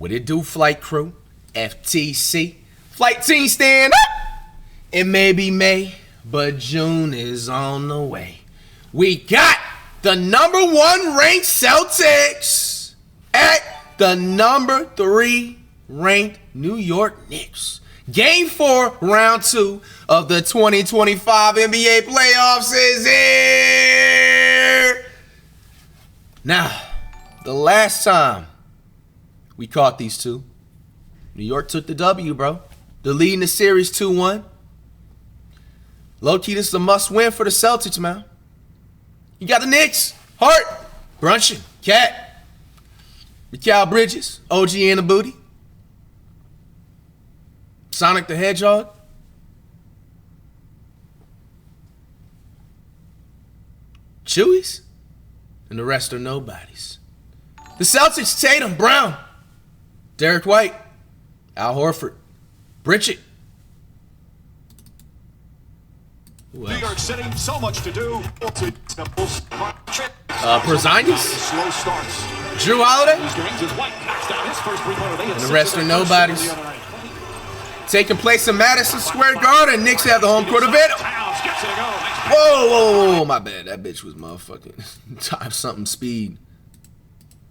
What it do, flight crew? FTC. Flight team stand up! It may be May, but June is on the way. We got the #1 ranked Celtics at the #3 ranked New York Knicks. Game 4, round 2 of the 2025 NBA playoffs is here. Now, the last time we caught these two, New York took the W, bro. They're leading the series 2-1. Low-key, this is a must-win for the Celtics, man. You got the Knicks, Hart, Brunson, Cat, Mikal Bridges, OG and the Booty, Sonic the Hedgehog, Chewies, and the rest are nobodies. The Celtics, Tatum, Brown, Derek White, Al Horford, Bridget. New York City, so much to do. Porzingis, Slow starts. Drew Holiday, And the rest are nobodies. Taking place in Madison Square Garden. Knicks have the home court advantage. Whoa, my bad. That bitch was motherfucking time something speed.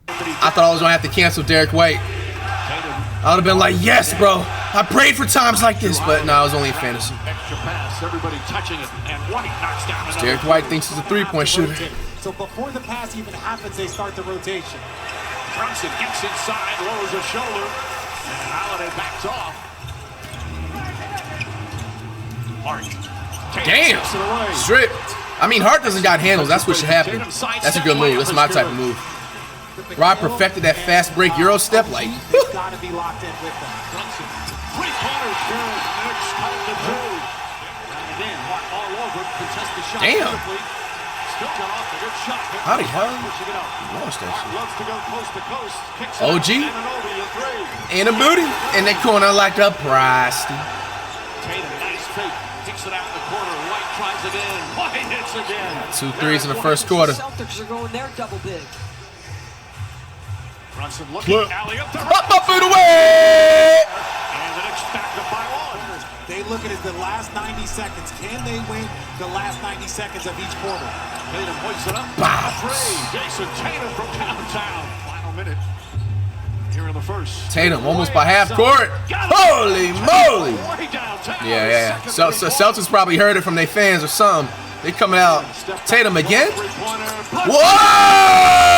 I thought I was gonna have to cancel Derek White. I would have been like, yes, bro. I prayed for times like this, but no, it was only a fantasy. Extra pass, everybody touching it, and White knocks down another. Derek White thinks he's a three-point shooter. So before the pass even happens, they start the rotation. Brunson gets inside, lowers the shoulder, and Holiday backs off. Hart. Damn. Strip. I mean, Hart doesn't got handles. That's what should happen. That's a good move. That's my type of move. Rob perfected that fast break Euro step like. Gotta be locked in with them. Brunson. 3-pointers good. Knicks cut it to 2. And again, Hart all over. Contest the shot. Damn. Beautifully. Still got off a good shot. How the hell? Pushing it up. Lost that shit. Loves to go coast to coast. Kicks it OG. out. Anunoby, a 3. And a booty in that corner like a prosty. Tatum, nice fake. Kicks it out in the corner. White tries it in. White hits again. 2 threes in the first quarter. Celtics are going there double big. Brunson looking. Alley-up to Up and away! And the Knicks back up by 1. They look at it as the last 90 seconds. Can they win the last 90 seconds of each quarter? Tatum hoists it up. Bow. 3. Jason Tatum from downtown. Final minute here in the first. Tatum almost by half court. Holy moly! Way downtown. Yeah. So Celtics probably heard it from their fans or something. They coming out. Tatum again? Whoa!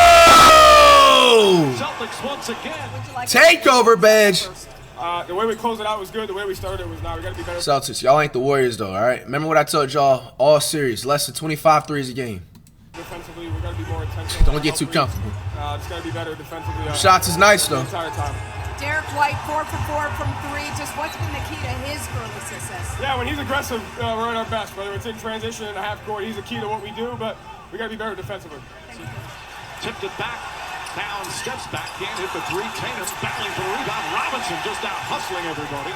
Celtics once again. Takeover badge. The way we closed it out was good. The way we started was not. We gotta be better. Celtics, y'all ain't the Warriors though, all right? Remember what I told y'all all series, less than 25 threes a game. Defensively, we gotta be more intentional. Don't get too comfortable. Just gotta be better defensively. Shots is nice though. The entire time. Derek White 4 for 4 from 3. Just what's been the key to his early success? Yeah, when he's aggressive, we're at our best. Whether it's in transition in a half court, he's a key to what we do. But we gotta be better defensively. Tipped it back. Down, steps back, can't hit the 3. Tatum battling for the rebound. Robinson just out hustling everybody.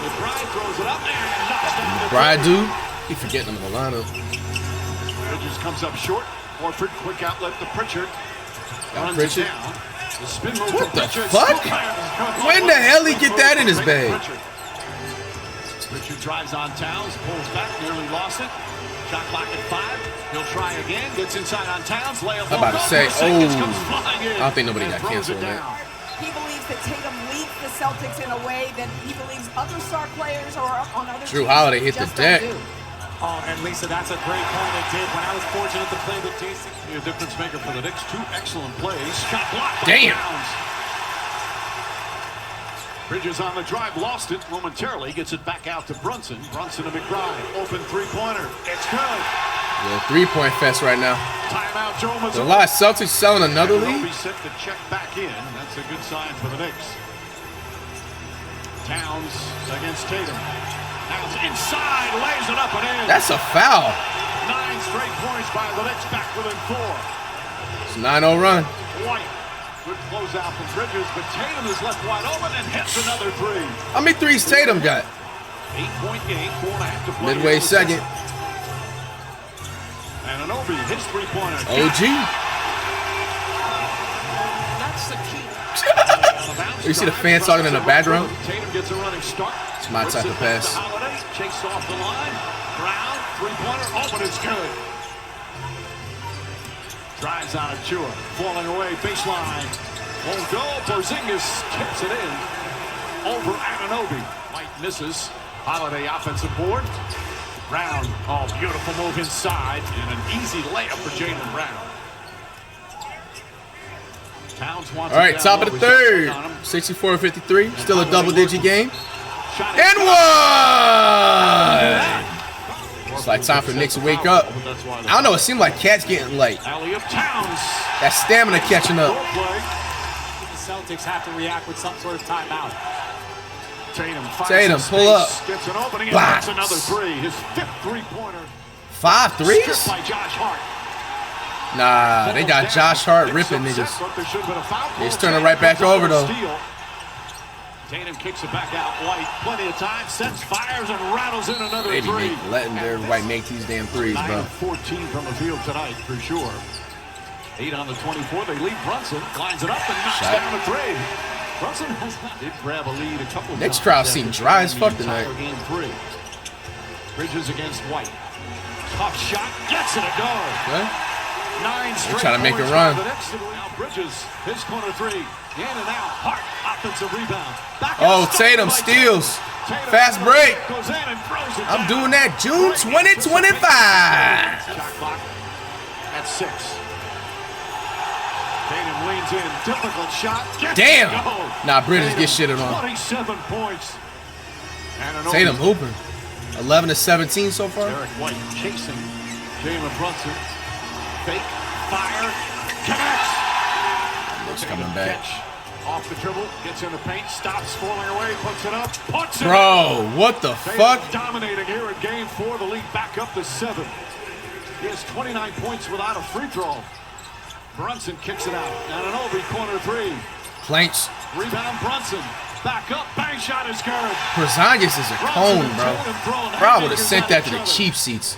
McBride throws it up and knocks down the Bride dude, he forgetting him in the lineup. Bridges comes up short. Horford, quick outlet to Pritchard. Runs Pritchard. it down. The spin move What to the Pritchard. fuck? When the hell he get that in his bag? Pritchard drives on Towns, pulls back, nearly lost it. Shot clock at 5. He'll try again. Gets inside on Towns. Layup. I'm about to say, I don't think nobody got canceled on that. He believes that Tatum leads the Celtics in a way that he believes other star players or on other Drew teams Holiday hit the just don't deck. do. Oh, and Lisa, that's a great point they did. When I was fortunate to play with Jason. A difference maker for the Knicks. 2 excellent plays. Shot blocked by Damn. Towns. Bridges on the drive, lost it momentarily. Gets it back out to Brunson. Brunson to McBride. Open 3-pointer. It's good. Yeah, 3-point fest right now. Timeout, Joe The Mazzulla. lot Celtics selling another lead. Anunoby set the check back in. That's a good sign for the Knicks. Towns against Tatum. Towns inside, lays it up and in. That's a foul. 9 straight points by the Knicks, back within 4. It's a 9-0 run. White, good closeout from Bridges, but Tatum is left wide open and hits another 3. How many threes Tatum got? 8-point game, 4.5 to play. Midway second. And Anunoby, his 3-pointer. OG. That's the key. Out of bounds, You see the fans talking in the background? Tatum gets a running start. It's my type of pass. Holiday chased off the line. Brown, three-pointer, open, it's good. Drives out of Chua, falling away, baseline. Won't go, Porzingis tips it in. Over Anunoby. White misses. Holiday offensive board. Brown, oh, beautiful move inside, and an easy layup for Jaylen Brown. Towns wants All right, top of the third. 64-53. Still a double-digit game. And one! It's like time for Knicks to wake up. I don't know, it seemed like Cat's getting like that stamina catching up. The Celtics have to react with some sort of timeout. Tatum, pull up. Gets an opening, and that's another three. His fifth three-pointer. 5 threes? By Josh Hart. Nah, they got Josh Hart ripping niggas. It's turning right back over though. Tatum kicks it back out. White, plenty of time, sets, fires, and rattles in another They three. letting their White make these damn threes, bro. 14 from the field tonight for sure. 8 on the 24. They lead Brunson, lines it up and knocks down a three. Brunson did grab a lead a couple of Next crowd seemed dry as fuck tonight. Game 3. Bridges against White. Tough shot, gets it a go. What? 9 straight. Trying to make a run. Now Bridges, his corner three, in and out. Hart, offensive rebound. Oh, Tatum steals. Fast break. I'm doing that June 2025. Shot clock at 6. Tatum leans in, difficult shot. Damn. Nah, Bridges get shitted on. 27 points. Tatum hooping. 11 to 17 so far. Derek White chasing Jalen Brunson. Fake, fire, connects. Looks coming back. Catch. Off the dribble, gets in the paint, stops, falling away, puts it up, puts it Bro, what the fuck? Dominating here in game 4, the lead back up to 7. He has 29 points without a free throw. Brunson kicks it out. Anunoby, corner three. Planks. Rebound, Brunson. Back up, bang shot is good. Porzingis is a cone, bro. Bro would have sent that to the cheap seats.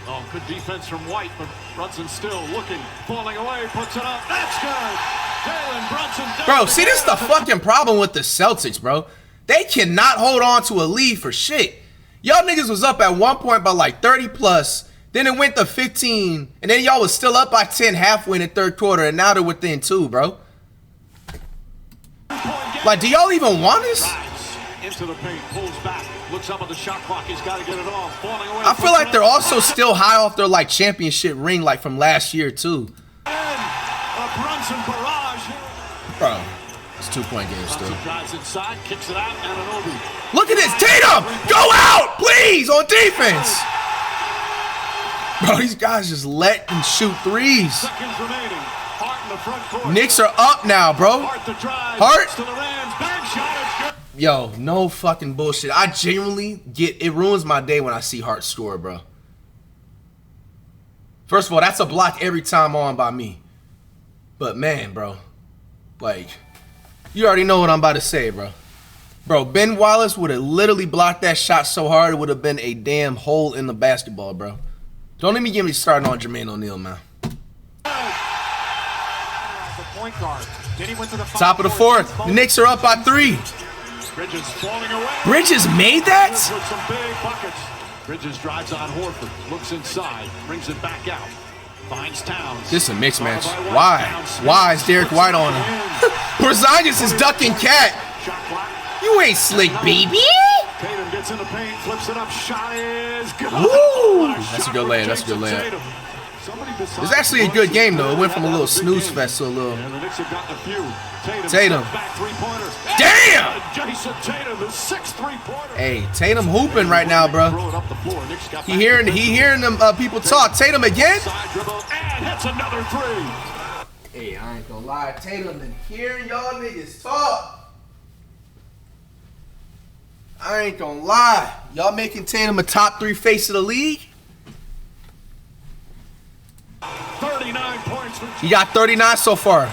Oh, good defense from White, but Brunson still looking, falling away, puts it up. That's good. Jalen Brunson. Bro, see, this is the fucking problem with the Celtics, bro. They cannot hold on to a lead for shit. Y'all niggas was up at one point by like 30 plus. Then it went to 15. And then y'all was still up by 10 halfway in the third quarter. And now they're within 2, bro. Like, do y'all even want this? Into the paint, pulls back, looks up at the shot clock. He's got to get it off. Falling away. I feel like they're also still high off their like championship ring, like from last year too. A Brunson barrage. Bro, it's 2-point game still. Drives inside, kicks it out. Anunoby. Look at this, Tatum! Go out, please, on defense. Bro, these guys just let them shoot threes. Seconds remaining. Hart in the front court. Knicks are up now, bro. Hart the drive. Hart. To the Rams. Bang shot is good. Yo, no fucking bullshit. I genuinely it ruins my day when I see Hart score, bro. First of all, that's a block every time on by me. But man, bro, like, you already know what I'm about to say, bro. Bro, Ben Wallace would have literally blocked that shot so hard it would have been a damn hole in the basketball, bro. Don't let me get me started on Jermaine O'Neal, man. Top of the fourth. The Knicks are up by 3. Bridges falling away. Bridges made that? With some big buckets. Bridges drives on Horford. Looks inside. Brings it back out. Finds Towns. This is a mixed match. Why? Why is Derek White on him? Porzingis is ducking Cat. You ain't slick, baby. Tatum gets in the paint, flips it up. Shot is good. Woo! That's a good layup. That's a good layup. It's actually a good game, though. It went from a little snooze fest to a little. And the Knicks have gotten a few. Tatum. Back three-pointer. Damn! Jason Tatum, his 6th three-pointer. Hey, Tatum hooping right now, bro. He hearing them people talk. Tatum again? Side dribble and hits another three. Hey, I ain't gonna lie. Tatum been hearing y'all niggas talk. I ain't gonna lie. Y'all making Tatum a top 3 face of the league? 39 points. He got 39 so far.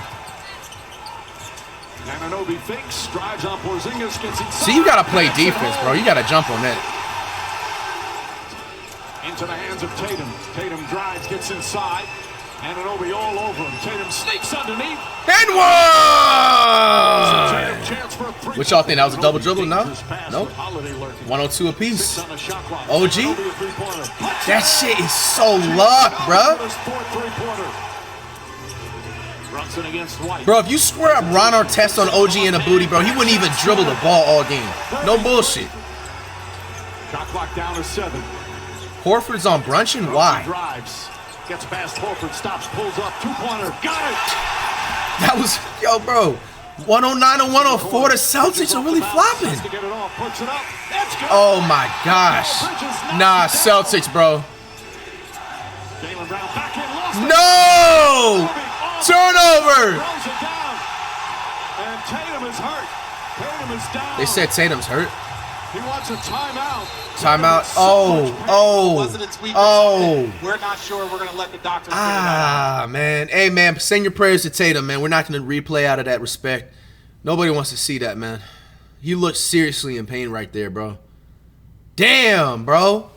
Anunoby fakes, drives on Porzingis, gets inside. See, you gotta play defense, bro. You gotta jump on that. Into the hands of Tatum. Tatum drives, gets inside. Anunoby all over him. Tatum sneaks underneath. And Tatum one! chance for a three. What y'all think? That was a double dribble? No? Nope. Holiday lurking. 102 apiece. 6 on the shot clock. OG? Anunoby a three-pointer. That shit is so luck, bro. His fourth three-pointer. Brunson against White. Bro, if you square up Ron Artest on OG in a booty, bro, he wouldn't even dribble the ball all game. No bullshit. Shot clock down to 7. Horford's on Brunson? Why? Drives. Gets past Horford. Stops. Pulls up. Two-pointer. Got it. That was, yo, bro. 109 and 104. The Celtics are really flopping. To get it off. Puts it up. That's good. Oh my gosh. Nah, Celtics, bro. Jaylen Brown back in. Lost it. No! Turnover! Throws it down. And Tatum is hurt. Tatum is down. They said Tatum's hurt. He wants a timeout. Timeout. We're not sure. We're going to let the doctor figure that Ah, man. Hey, man, send your prayers to Tatum, man. We're not going to replay out of that respect. Nobody wants to see that, man. He looks seriously in pain right there, bro. Damn, bro.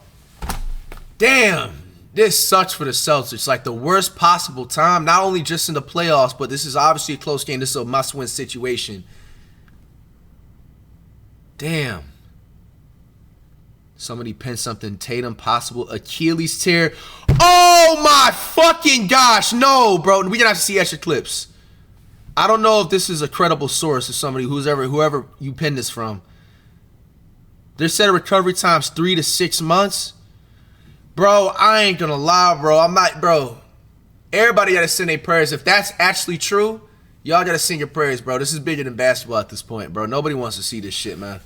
Damn. This sucks for the Celtics. Like the worst possible time, not only just in the playoffs, but this is obviously a close game. This is a must-win situation. Damn. Somebody pinned something. Tatum, possible Achilles tear. Oh my fucking gosh. No, bro. We're going to have to see extra clips. I don't know if this is a credible source or somebody whoever you pinned this from. They said recovery time's 3 to 6 months. Bro, I ain't going to lie, bro. I'm not, bro. Everybody got to send their prayers. If that's actually true, y'all got to send your prayers, bro. This is bigger than basketball at this point, bro. Nobody wants to see this shit, man.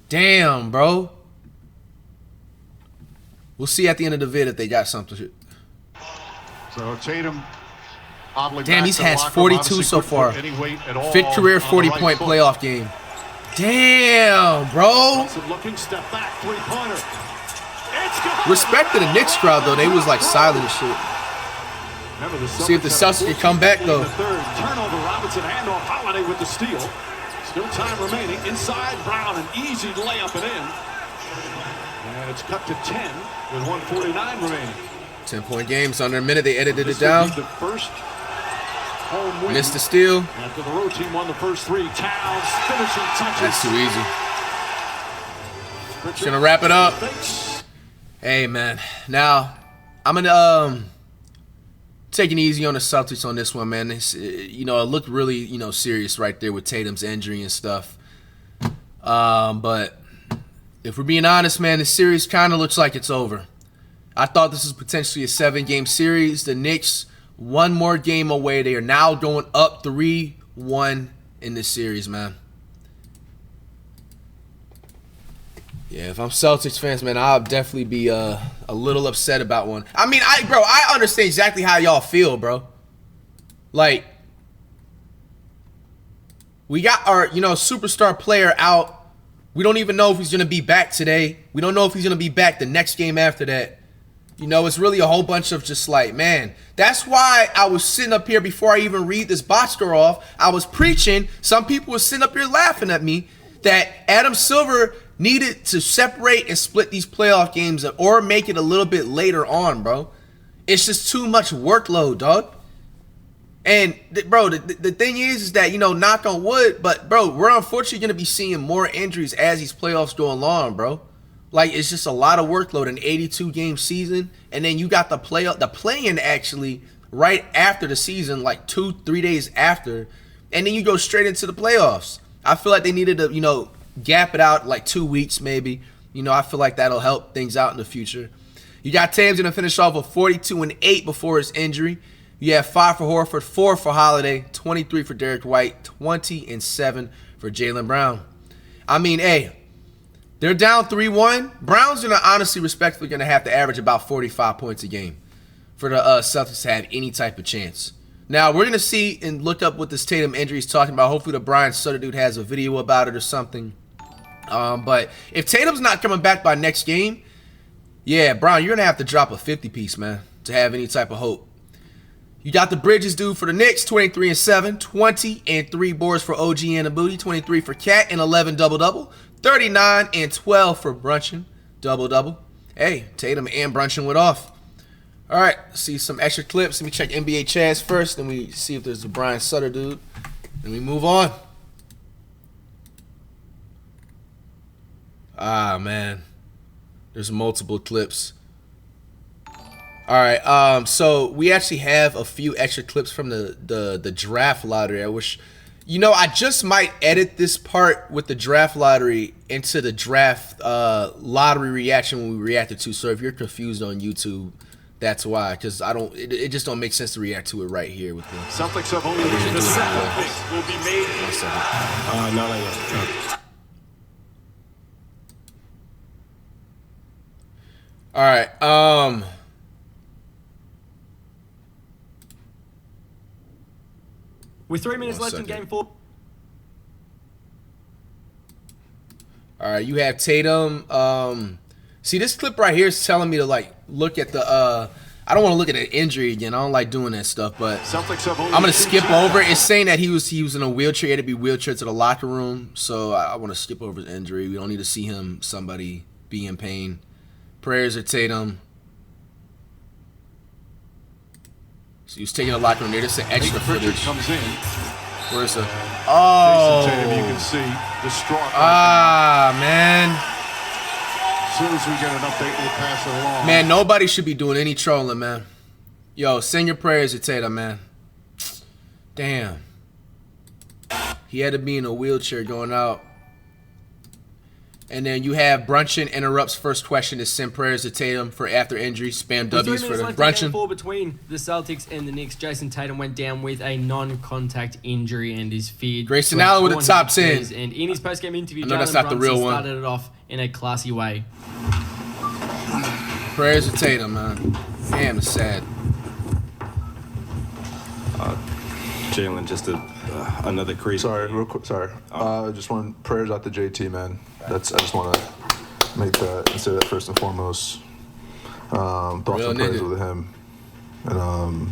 Damn, bro. We'll see at the end of the vid if they got something. So Tatum, oddly damn, he's has 42 so far. Fifth career 40-point playoff game. Damn, bro. Looking step back, three-pointer. Respect to the Knicks crowd, though. They was like silent and shit. See if the Celtics can come back, though. Turnover, Robinson, handoff, Holiday with the steal. Still time remaining. Inside, Brown, an easy layup and in. And it's cut to 10 with 1:49 remaining. 10-point games under a minute. They edited it down. The first home win. Missed the steal. After the road team won the first 3. Towns finishing touches. That's too easy. Just gonna wrap it up. Hey, man. Now, I'm gonna take it easy on the Celtics on this one, man. It's, it looked really, serious right there with Tatum's injury and stuff. But if we're being honest, man, the series kind of looks like it's over. I thought this was potentially a 7-game series. The Knicks, one more game away. They are now going up 3-1 in this series, man. Yeah, if I'm Celtics fans, man, I'll definitely be a little upset about one. I mean, I understand exactly how y'all feel, bro. Like, we got our, superstar player out. We don't even know if he's going to be back today. We don't know if he's going to be back the next game after that. It's really a whole bunch of just like, man, that's why I was sitting up here before I even read this box score off. I was preaching. Some people were sitting up here laughing at me that Adam Silver needed to separate and split these playoff games or make it a little bit later on, bro. It's just too much workload, dog. And, bro, the thing is that, knock on wood, but, bro, we're unfortunately going to be seeing more injuries as these playoffs go along, bro. Like, it's just a lot of workload in an 82-game season. And then you got the play-in actually right after the season, like 2-3 days after. And then you go straight into the playoffs. I feel like they needed to, gap it out like 2 weeks maybe. I feel like that'll help things out in the future. You got Tatum's going to finish off with 42-8 before his injury. You have 5 for Horford, 4 for Holiday, 23 for Derek White, 20-7 for Jaylen Brown. I mean, hey, they're down 3-1. Brown's going to honestly, respectfully, going to have to average about 45 points a game for the Celtics to have any type of chance. Now, we're going to see and look up what this Tatum injury is talking about. Hopefully the Brian Sutter dude has a video about it or something. But if Tatum's not coming back by next game, yeah, Brown, you're going to have to drop a 50-piece, man, to have any type of hope. You got the Bridges dude for the Knicks, 23-7, 20-3 boards for OG Anunoby, 23 for Cat, and 11 double-double, 39-12 for Brunson, double-double. Hey, Tatum and Brunson went off. All right, see some extra clips. Let me check NBA chats first, then we see if there's a Brian Sutter dude. Then we move on. Ah, man. There's multiple clips. All right, so we actually have a few extra clips from the draft lottery. I wish, I just might edit this part with the draft lottery into the draft lottery reaction when we reacted to. So if you're confused on YouTube, that's why, because it just don't make sense to react to it right here with the Celtics have only the second pick will be made. 1 second. No, not yet. All right, With 3 minutes 1 left in second. game 4. All right, you have Tatum. See, this clip right here is telling me to look at the. I don't want to look at an injury again. I don't like doing that stuff, but Celtics have only I'm gonna skip over. It's saying that he was in a wheelchair. He had to be wheelchaired to the locker room, so I want to skip over his injury. We don't need to see somebody be in pain. Prayers are Tatum. So he was taking the locker room there. This is extra Pritchard footage. comes in. Where's the? Jason Oh. Tatum, you can see distraught. Man. As soon as we get an update, we'll pass it along. Man, nobody should be doing any trolling, man. Yo, send your prayers to Tatum, man. Damn. He had to be in a wheelchair going out. And then you have Brunson interrupts first question to send prayers to Tatum for after injury. Spam With 3 W's for minutes the left in game Brunson. 4 between the Celtics and the Knicks, Jason Tatum went down with a non-contact injury and is feared. Grayson to have Allen with a torn top his 10. Achilles. And in his post-game interview, I know that's Jalen not the Brunson real one. started it off in a classy way. Prayers to Tatum, man. Damn, it's sad. Jalen, just another crazy. Sorry, real quick. Sorry. Just want prayers out to JT, man. I just want to make that and say that first and foremost. Thoughts Real and prayers nigga. with him, and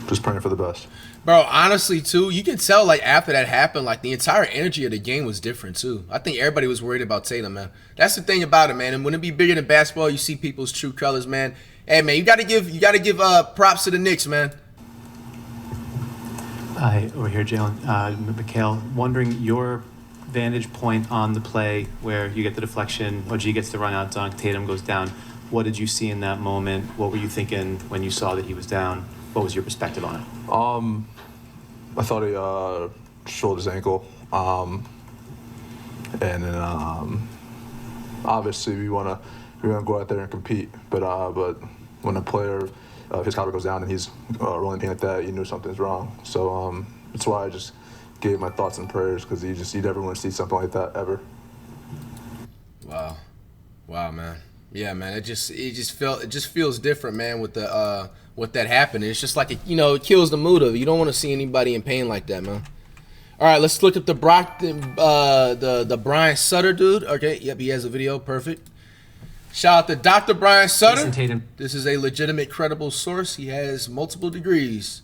just praying for the best. Bro, honestly, too, you can tell, after that happened, the entire energy of the game was different, too. I think everybody was worried about Tatum, man. That's the thing about it, man. And when it be bigger than basketball, you see people's true colors, man. Hey, man, you gotta give props to the Knicks, man. Hi, over here, Jalen. Mikhail, wondering your vantage point on the play where you get the deflection, OG gets the run-out dunk, Tatum goes down. What did you see in that moment? What were you thinking when you saw that he was down? What was your perspective on it? I thought he showed his ankle, and then obviously we wanna go out there and compete, but when a player his caliber goes down and he's rolling pain like that, you knew something's wrong. So that's why I just gave my thoughts and prayers, because you never want to see something like that ever. Wow, man. Yeah, man. It just feels different, man, with the what that happened. It's just like it kills the mood of it. You don't want to see anybody in pain like that, man. All right, let's look at the Brian Sutter dude. Okay, yep, he has a video. Perfect. Shout out to Dr. Brian Sutter. Jason Tatum. This is a legitimate, credible source. He has multiple degrees.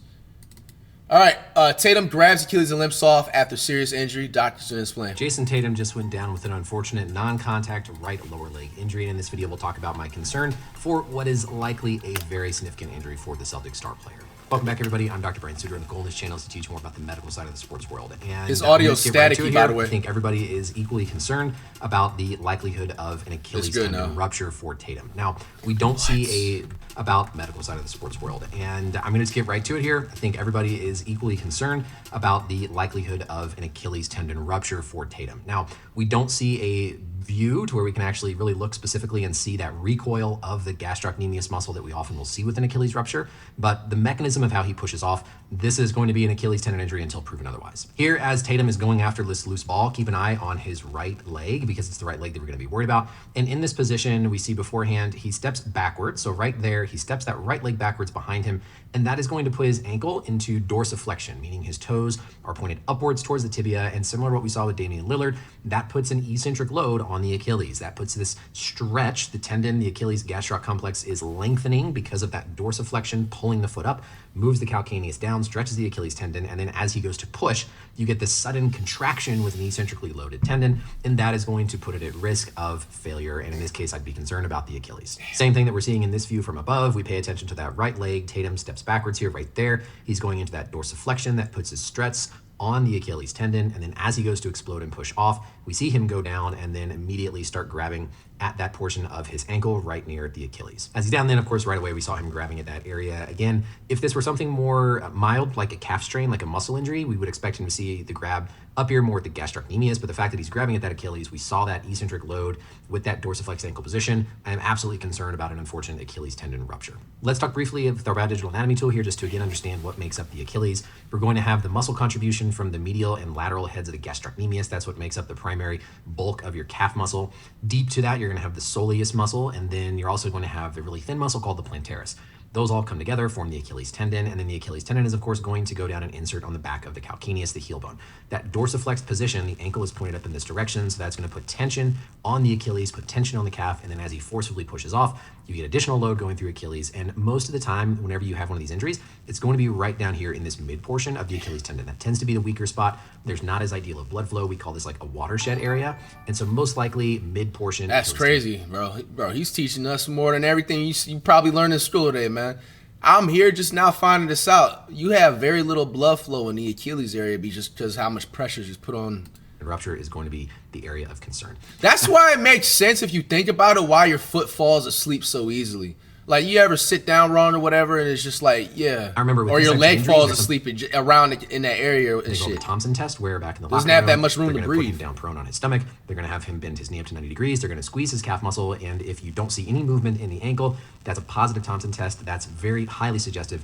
All right, Tatum grabs Achilles and limps off after serious injury. Doctors in his plan. Jason Tatum just went down with an unfortunate non-contact right lower leg injury. And in this video, we'll talk about my concern for what is likely a very significant injury for the Celtics star player. Welcome back, everybody. I'm Dr. Brian Suter, and the goal of this channel is to teach more about the medical side of the sports world. And His audio's let's get right to staticky, it by here. the way. I think everybody is equally concerned about the likelihood of an Achilles good tendon now. rupture for Tatum. Now, we don't see about medical side of the sports world, and I'm going to just get right to it here. I think everybody is equally concerned about the likelihood of an Achilles tendon rupture for Tatum. Now, we don't see a view to where we can actually really look specifically and see that recoil of the gastrocnemius muscle that we often will see with an Achilles rupture, but the mechanism of how he pushes off, this is going to be an Achilles tendon injury until proven otherwise. Here, as Tatum is going after this loose ball, keep an eye on his right leg, because it's the right leg that we're going to be worried about. And in this position, we see beforehand, he steps backwards. So right there, he steps that right leg backwards behind him, and that is going to put his ankle into dorsiflexion, meaning his toes are pointed upwards towards the tibia, and similar to what we saw with Damian Lillard, that puts an eccentric load on the Achilles. That puts this stretch, the tendon, the Achilles gastroc complex is lengthening because of that dorsiflexion pulling the foot up, moves the calcaneus down, stretches the Achilles tendon, and then as he goes to push, you get this sudden contraction with an eccentrically loaded tendon, and that is going to put it at risk of failure. And in this case, I'd be concerned about the Achilles. Same thing that we're seeing in this view from above. We pay attention to that right leg. Tatum steps backwards here, right there. He's going into that dorsiflexion that puts his stress on the Achilles tendon, and then as he goes to explode and push off, we see him go down and then immediately start grabbing at that portion of his ankle right near the Achilles. As he's down, then of course right away we saw him grabbing at that area. Again, if this were something more mild, like a calf strain, like a muscle injury, we would expect him to see the grab up here more at the gastrocnemius, but the fact that he's grabbing at that Achilles, we saw that eccentric load with that dorsiflex ankle position. I am absolutely concerned about an unfortunate Achilles tendon rupture. Let's talk briefly with our bad digital anatomy tool here just to again understand what makes up the Achilles. We're going to have the muscle contribution from the medial and lateral heads of the gastrocnemius. That's what makes up the primary bulk of your calf muscle. Deep to that, you're going to have the soleus muscle, and then you're also going to have the really thin muscle called the plantaris. Those all come together, form the Achilles tendon, and then the Achilles tendon is, of course, going to go down and insert on the back of the calcaneus, the heel bone. That dorsiflexed position, the ankle is pointed up in this direction, so that's going to put tension on the Achilles, put tension on the calf, and then as he forcibly pushes off, you get additional load going through Achilles, and most of the time, whenever you have one of these injuries, it's going to be right down here in this mid portion of the Achilles tendon. That tends to be the weaker spot. There's not as ideal of blood flow. We call this like a watershed area, and so most likely mid portion. That's crazy, bro. Bro, he's teaching us more than everything you probably learned in school today, man. I'm here just now finding this out. You have very little blood flow in the Achilles area just because how much pressure is put on. The rupture is going to be the area of concern. That's why it makes sense if you think about it, why your foot falls asleep so easily. Like, you ever sit down wrong or whatever, and it's just like, yeah. I remember, or your leg falls asleep around in that area and shit. The Thompson test, where back in the doesn't have that much room to put breathe. him down prone on his stomach. They're going to have him bend his knee up to 90 degrees. They're going to squeeze his calf muscle, and if you don't see any movement in the ankle, that's a positive Thompson test. That's very highly suggestive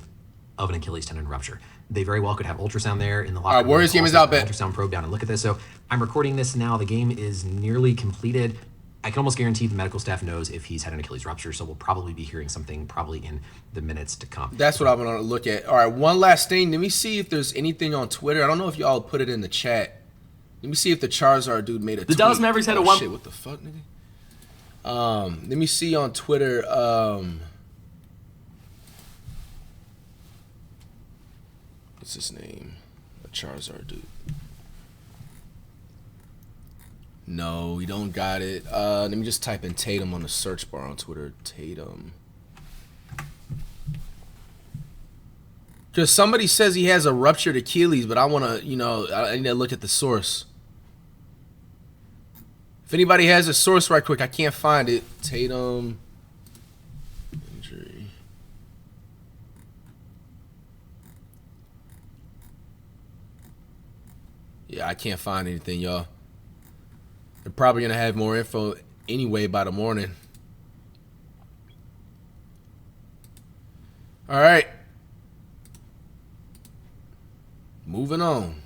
of an Achilles tendon rupture. They very well could have ultrasound there in the locker room. Warriors game is out, bet. Ultrasound probe down and look at this. So I'm recording this now. The game is nearly completed. I can almost guarantee the medical staff knows if he's had an Achilles rupture, so we'll probably be hearing something probably in the minutes to come. That's what I'm going to look at. All right, one last thing. Let me see if there's anything on Twitter. I don't know if y'all put it in the chat. Let me see if the Charizard dude made a tweet. The Dallas Mavericks had a one. Shit, what the fuck, nigga? Let me see on Twitter. What's his name? A Charizard dude. No, we don't got it. Let me just type in Tatum on the search bar on Twitter. Tatum. Because somebody says he has a ruptured Achilles, but I want to, I need to look at the source. If anybody has a source right quick, I can't find it. Tatum injury. Yeah, I can't find anything, y'all. They're probably going to have more info anyway by the morning. All right. Moving on.